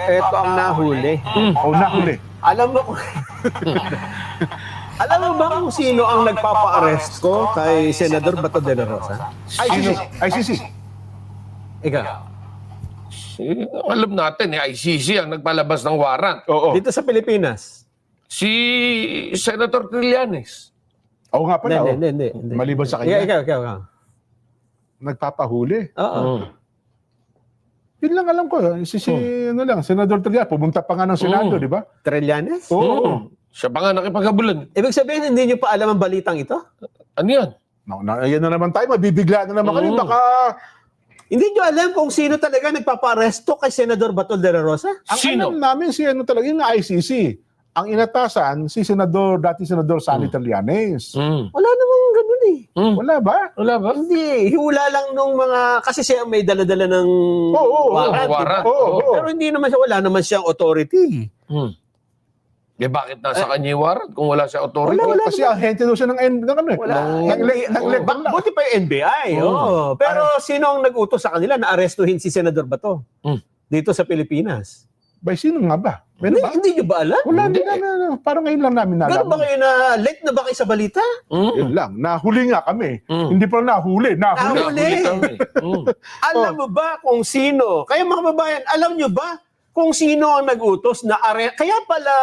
eto ang nahuli. Nahuli. Alam mo alam mo ba kung sino ang nagpapa-aresto kay Senador Bato de la Rosa? ICC. Ikaw, Alam natin, ICC ang nagpalabas ng warrant. Oo. dito sa Pilipinas. Si Senator Trillanes. Oo nga pala. Hindi. Maliban sa kanya, Ikaw. nagpapahuli. Oo. Yun lang alam ko. Senador Trillanes, pumunta pa nga ng Senado, di ba? Trillanes? Oo. Siya pa nga nakipaghabulan. Ibig sabihin, hindi nyo pa alam ang balitang ito? Ano yan? Ayan na naman tayo, mabibigla na naman kami. Baka, Hindi nyo alam kung sino talaga nagpapa-aresto kay Senador Bato de la Rosa? ang Sino? alam namin talaga yung ICC. Ang inatasan, dati Senador Sani Trillanes. Wala namang ganun eh. Wala ba? Wala ba? Hindi. Hula lang nung mga... Kasi siya may dala-dala ng warrant. warrant. Oo. Pero hindi naman siya, wala naman siyang authority. Eh bakit nasa kanya yung warrant kung wala siya authority? Wala Kasi ahente daw siya Buti pa yung NBI. Oo. Pero sino ang nag-utos sa kanila na arestuhin si Senador Bato? Dito sa Pilipinas? By sino nga ba? Meron ba? Hindi nyo ba alam? Wala, hindi na. Parang ngayon lang namin Ganun ba nalaman. kayo na late na ba kayo sa balita? Yun lang. Nahuli nga kami. Hindi pa nahuli. Nahuli. Alam mo ba kung sino? Kaya mga babayan, alam nyo ba kung sino ang nag-utos na kaya pala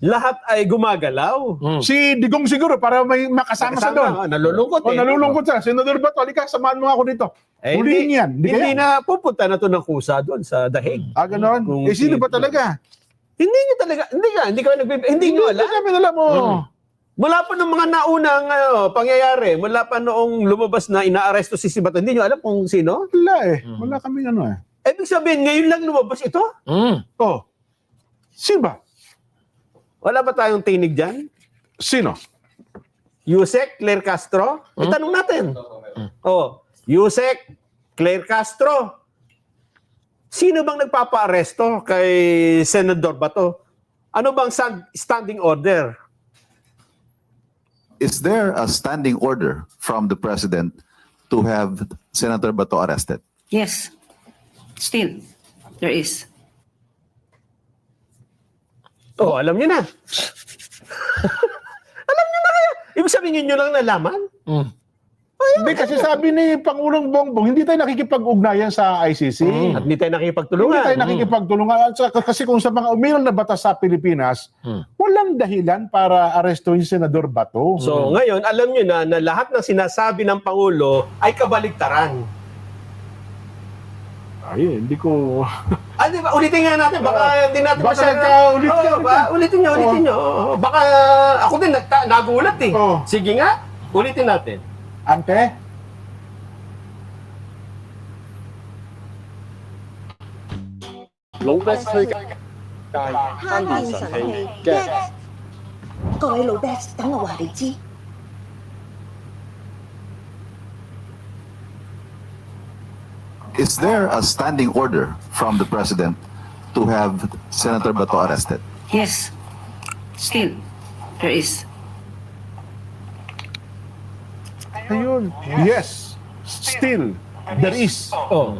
lahat ay gumagalaw? Si Digong siguro para may makasama sa doon. Nalulungkot eh. Nalulungkot siya. Senador Bato, halika, samahan mo ako dito. Huliin yan. Hindi na pupunta na to ng kusa doon sa Dahig. Ganon. Kung Sino ba talaga? Hindi nyo talaga, hindi nyo alam. Hindi namin alam mo. Mula pa ng mga naunang pangyayari, mula pa noong lumabas na inaaresto si Bato, hindi nyo alam kung sino? Wala eh. Wala kami eh. Ibig sabihin, ngayon lang lumabas ito? Oh. Sino ba? Wala ba tayong tinig dyan? Sino? Yusek, Claire Castro? Itanong natin. Yusek, Claire Castro. Sino bang nagpapa-aresto kay Senador Bato? Ano bang standing order? Is there a standing order from the President to have Senator Bato arrested? Yes. Still, there is. Alam niyo na. Alam niyo na kaya. Ibig sabihin nyo lang nalaman? Hindi kasi sabi ni Pangulong Bongbong, hindi tayo nakikipag-ugnayan sa ICC. At hindi tayo nakikipagtulungan. Hindi tayo nakikipagtulungan. Kasi kung sa mga umiral na batas sa Pilipinas, walang dahilan para arestuhin si Senador Bato. So ngayon, alam nyo na lahat ng sinasabi ng Pangulo ay kabaligtaran. Ay, hindi ko... Di ba? Ulitin nga natin. Baka hindi natin Baka masyado. nagka-ulit ka. Ulitin nyo. Baka ako din nagulat eh. Sige nga, ulitin natin. Ante? Is there a standing order from the President to have Senator Bato arrested? Yes. Still, there is. Ayun. Yes. Still, there is. So,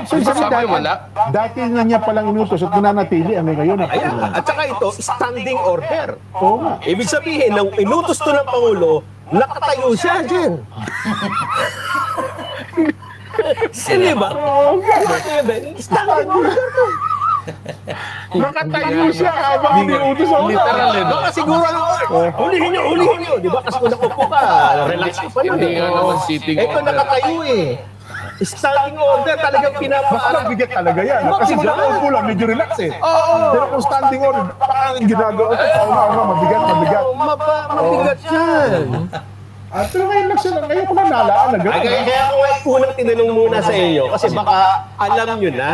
Sabi wala. Dati na niya palang inutos at nananatili ang ngayon. Ayan. At saka ito, standing order. Oo nga. Ibig sabihin, nang inutos to ng Pangulo, nakatayo siya dyan. Hindi ba? Standing order to. Nakatayo siya habang inutos ako. Literal eh. Baka siguro, ulihin nyo. Di ba? Kasi kung nakupo ka, relax ka pa nun. Hindi nga naman sitting Ito order. nakatayo eh. Standing order talagang Mas pinapaalam. mabigat talaga yan. Kasi kung nakaupo lang, medyo relax eh. Oo. Pero kung standing order, parang ginagawa ko. Mabigat. Mabigat yan. At pero ngayon lang sila, ngayon ko na nalaan. Kaya ako unang tinanong muna sa inyo kasi baka alam nyo na.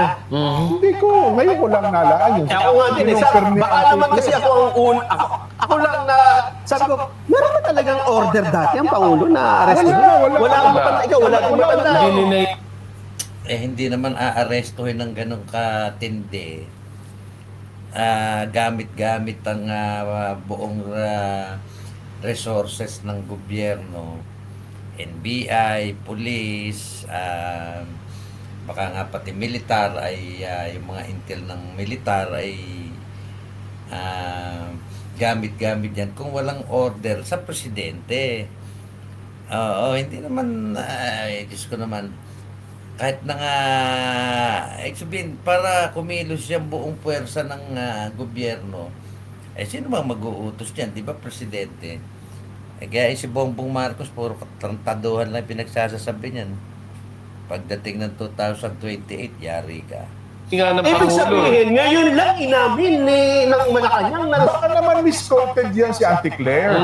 Hindi ko, ngayon ko lang nalaan yun. Kaya ako nga din, baka naman kasi ako ang ako lang na, sabi ko, meron ba talagang order dati ang Pangulo na arrest? Wala kang matanda. Ikaw, wala kang matanda. Hindi naman aarestuhin ng ganun katindi. Gamit-gamit ang buong resources ng gobyerno, NBI, police, baka nga pati militar ay yung mga intel ng militar ay gamit-gamit yan kung walang order sa presidente. Oo, hindi naman, Diyos ko naman, kahit na nga, sabihin, para kumilos yung buong puwersa ng gobyerno, sino bang mag-uutos dyan? Di ba, presidente? Kaya si Bongbong Marcos, puro katantaduhan lang pinagsasasabi niyan. Pagdating ng 2028, yari ka. Nga ng Ibig Pangulo. sabihin, ngayon lang inamin ng Malacanang na Baka naman misquoted yan si Auntie Claire.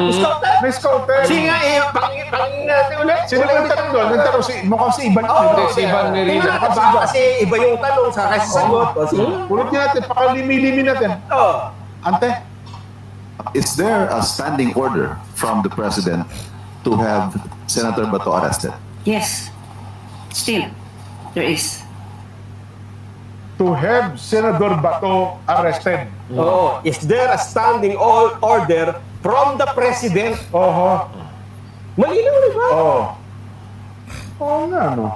Misquoted. Sige nga pangin natin ulit. Sino ba nagtanong doon? Nagtanong mukhang si Ivan. Hindi, si Ivan Merino. Tingnan ka ba? Kasi iba yung tanong sa sagot. O, sige. Ulit niya natin, pakalimi-limi natin. Oh. Ante? Is there a standing order from the president to have Senator Bato arrested? Yes. Still, there is. To have Senador Bato arrested. Oh, is there a standing order from the president? Oho. Malinaw, di ba? Oo. Oo nga, no?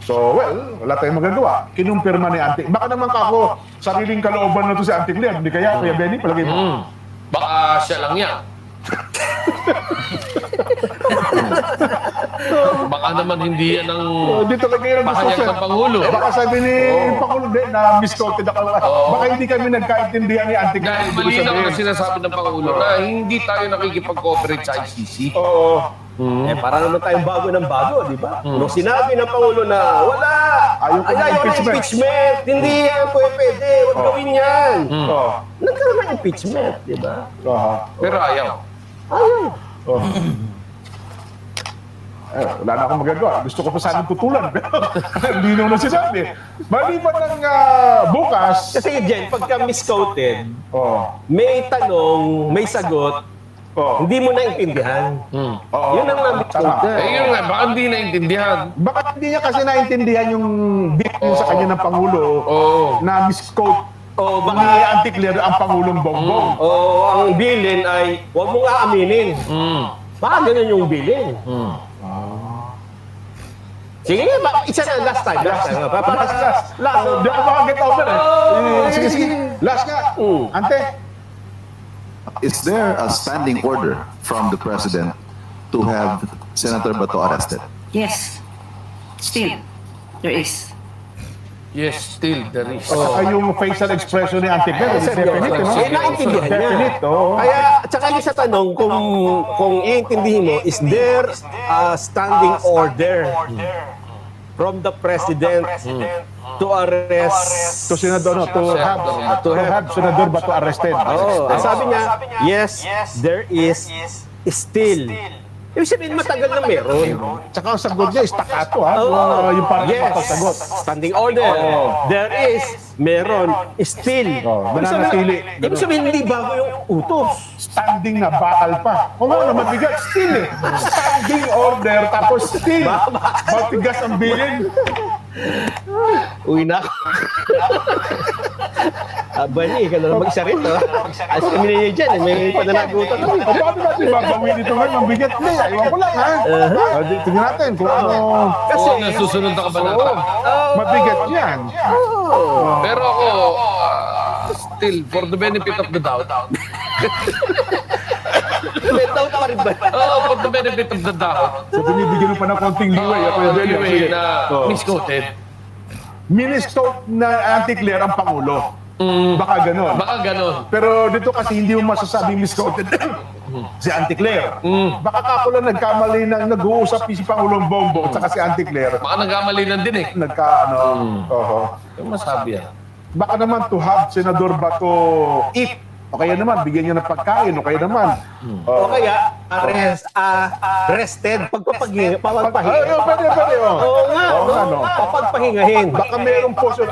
So, well, wala tayong magagawa. Kinumpirma ni Auntie. Baka naman kako, sariling kalooban na to si Auntie Claire. Hindi kaya, Kuya Benny, palagay mo. Baka siya lang yan. Baka naman hindi yan ang Di talaga yun ang gusto pahayag siya. ng Pangulo. Baka sabi ni Pangulo, di, na misquoted ako. Baka hindi kami nagkaintindihan ni Auntie Dahil Claire. malinaw na sinasabi ng Pangulo na hindi tayo nakikipag-cooperate sa ICC. Oo. Eh, para naman tayong bago ng bago, di ba? Nung sinabi ng Pangulo na wala, Ayaw ko ng ayaw na impeachment. impeachment, hindi yan pwede, huwag gawin yan. Oo. Nagkaroon ng impeachment, di ba? Oo. Pero ayaw. Ayaw. Oo. Wala na akong magagawa. Gusto ko pa sanang tutulan. Pero hindi naman sinabi. Maliban ng bukas, Kasi Jen, pagka misquoted, oh, may tanong, may sagot, oh, hindi mo naintindihan. oh, Yun ang na-misquoted. Eh yun nga, baka hindi naintindihan. Baka hindi niya kasi naintindihan yung bit yun sa kanya ng Pangulo Oo. na misquote O ni baka, Auntie Claire ang Pangulong Bongbong. o ang bilin ay, huwag mong aaminin. Baka ganun yung bilin. Sige nga, isa na, last time. Last. Last. Di ako makaget over eh. Sige, sige. Last nga. Ante. Is there a standing order from the president to have Senator Bato arrested? Yes. Still, there is. Yes, still there is. Saka yung facial expression ni Auntie Claire, definite, no? Eh, naintindihan niya. Definite, oo. Kaya, tsaka yung sa tanong, kung iintindihin mo, is there a standing order from the president to arrest? To Senador, no, to have Senador Bato arrested. Oh, ang sabi niya, yes, there is still. Ibig sabihin, matagal na meron. Tsaka ang sagot niya, staccato, ha? Yung parang Yes, sagot. standing order. There is, meron, still. Mananatili. Ibig sabihin, hindi bago yung utos. Standing na bakal pa. Kung ano, mabigat, still eh. Standing order, tapos still. Matigas ang bilin. Uwi na ako. Bani, ka na mag-isa rito. Ayos kami ninyo dyan. May pananagutan kami. Paano natin babawin ito ngayon? Mabigat. Hindi, iwan ko lang, ha? Tingnan natin kung ano. Kasi, Oo, nasusunod na kabanata. Mabigat yan. Pero ako, still, for the benefit of the doubt. may doubt pa rin ba? Oh, for the benefit of the doubt. So, binibigyan mo pa ng konting liway. Anyway, na misquoted. Minister na Auntie Claire ang Pangulo. Baka ganon. Baka ganon. Pero dito kasi hindi mo masasabing misquoted si Auntie Claire. Baka kako lang nagkamali ng nag-uusap si Pangulong Bongbong at saka si Auntie Claire. Baka nagkamalinan din eh. Oho. Yung masabi yan. Baka naman to have Senador Bato eat. O kaya naman, bigyan niya ng pagkain. O kaya naman. O kaya, arrested. Pagpapahinga. Ay, pwede. Oo nga, Oo nga, no? no? Papagpahingahin. Baka mayroong portion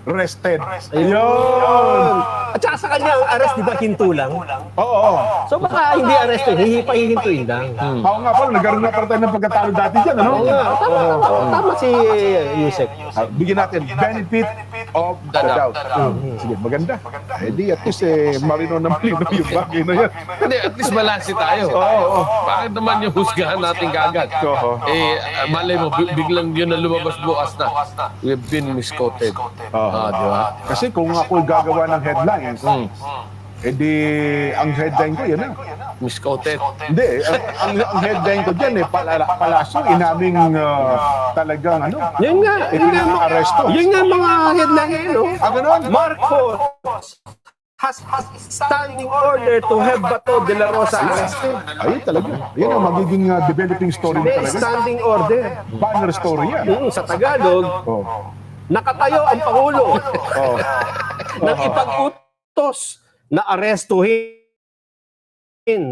rested. Ayun. At saka sa kanya, ang arrest, di ba, hinto lang? Oo. So baka hindi arresto, hihihintuin lang. Oo nga pala, nagkaroon na pala tayo ng pagkatalo dati dyan, ano? Oo nga, tama si Yusek. Bigyan natin benefit of the doubt. Sige, maganda. Eh di, at least marino ng malino yung bagay na yan. Hindi, at least balanse tayo. Oo. Bakit naman yung husgahan natin kagad? Oo. Malay mo, biglang yun na lumabas bukas na. We've been misquoted. Di ba? Kasi kung ako gagawa ng headlines, di, ang headline ko yan na. Misquoted. Hindi, ang headline ko dyan Palacio, inaming talagang Yun nga, aresto. yun nga mga headline no? Ganon? Marcos has standing order to have Bato de la Rosa arrested. Ayun talaga. Yan ang magiging developing story May talaga. standing order. Banner story yan. Sa Tagalog, Oh. nakatayo ang Pangulo Oh. nang ipag-utos na arestuhin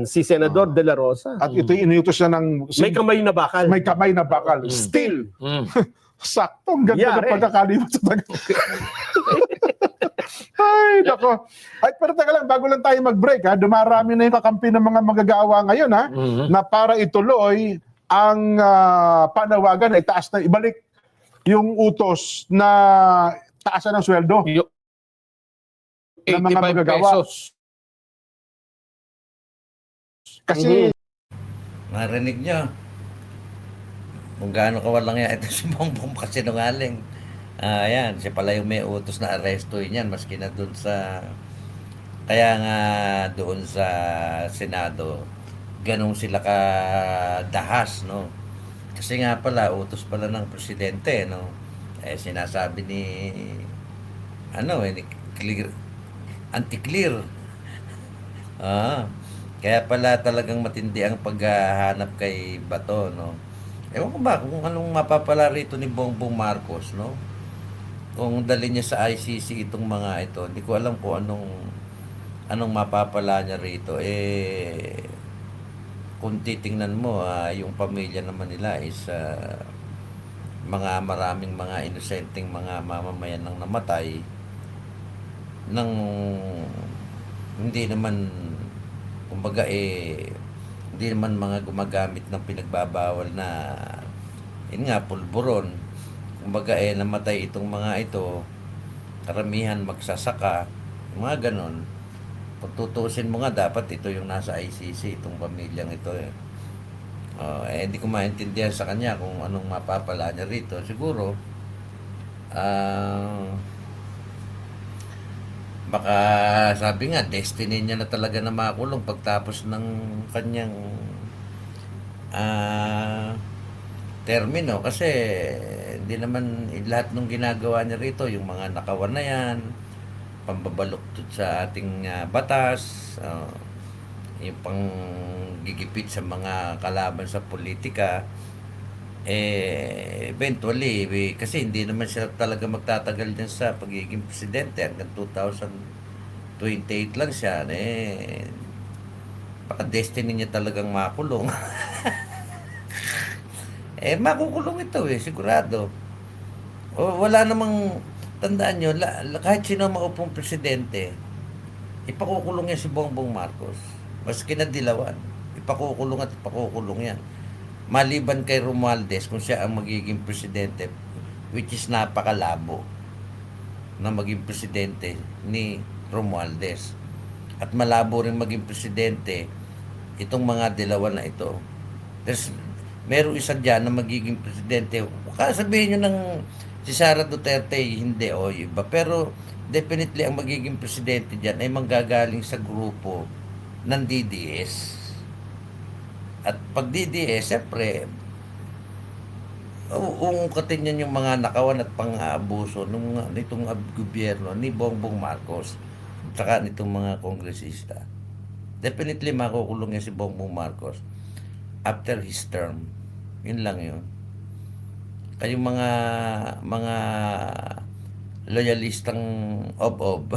si Senador de la Rosa. At ito inutos siya ng May kamay na bakal. may kamay na bakal. Still. Sakto. Ang ganda ng Yari. pagkakalimot sa Tagalog. Ay, nako. Ay, pero teka lang, bago lang tayo mag-break, dumarami na yung kakampi ng mga magagawa ngayon, na para ituloy ang panawagan na itaas na, ibalik yung utos na taasan ng sweldo ng mga 85 magagawa. pesos. Kasi, Narinig nyo kung gaano kawalang yan ito si Bongbong kasinungaling. Ayan, siya pala yung may utos na arestuhin yan maski na doon sa kaya nga doon sa Senado ganun sila kadahas, no? Kasi nga pala utos pala ng presidente, no? Sinasabi ni ni Clear, anti-clear. Kaya pala talagang matindi ang paghahanap kay Bato, no? Ewan ko ba kung anong mapapala rito ni Bongbong Marcos, no? Kung dali niya sa ICC itong mga ito, hindi ko alam kung anong mapapala niya rito. Kung titingnan mo, yung pamilya naman nila is maraming mga inosenteng mga mamamayan nang namatay nang hindi naman kumbaga hindi naman mga gumagamit ng pinagbabawal na yun nga pulburon. Kumbaga namatay itong mga ito, karamihan magsasaka, mga ganon. Kung tutuusin mo nga dapat ito yung nasa ICC, itong pamilyang ito hindi ko maintindihan sa kanya kung anong mapapala niya rito. Siguro baka sabi nga destiny niya na talaga na makulong pagtapos ng kanyang termino, kasi hindi naman lahat ng ginagawa niya rito, yung mga nakawan na yan, pambabaluktot sa ating batas, yung panggigipit sa mga kalaban sa politika, eventually, kasi hindi naman siya talaga magtatagal din sa pagiging presidente hanggang 2028 lang siya, baka destiny niya talagang makulong. Makukulong ito sigurado. Wala namang, tandaan nyo, kahit sino maupong presidente, ipakukulong yan si Bongbong Marcos. Maski na dilawan, ipakukulong at ipakukulong yan. Maliban kay Romualdez, kung siya ang magiging presidente, which is napakalabo na maging presidente ni Romualdez. At malabo rin maging presidente itong mga dilawan na ito. Merong isa dyan na magiging presidente. Sabihin nyo ng si Sara Duterte, hindi o iba. Pero definitely ang magiging presidente dyan ay manggagaling sa grupo ng DDS. At pag DDS, siyempre, uungkatin yan yung mga nakawan at pang-aabuso nitong gobyerno ni Bongbong Marcos at saka nitong mga kongresista. Definitely makukulong yan si Bongbong Marcos after his term. Yun lang yun. Kayong mga loyalistang ob-ob,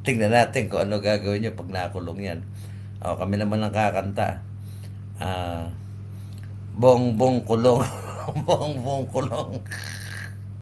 tingnan natin kung ano gagawin nyo pag nakulong yan. Kami naman ang kakanta. Bongbong kulong. Bongbong kulong.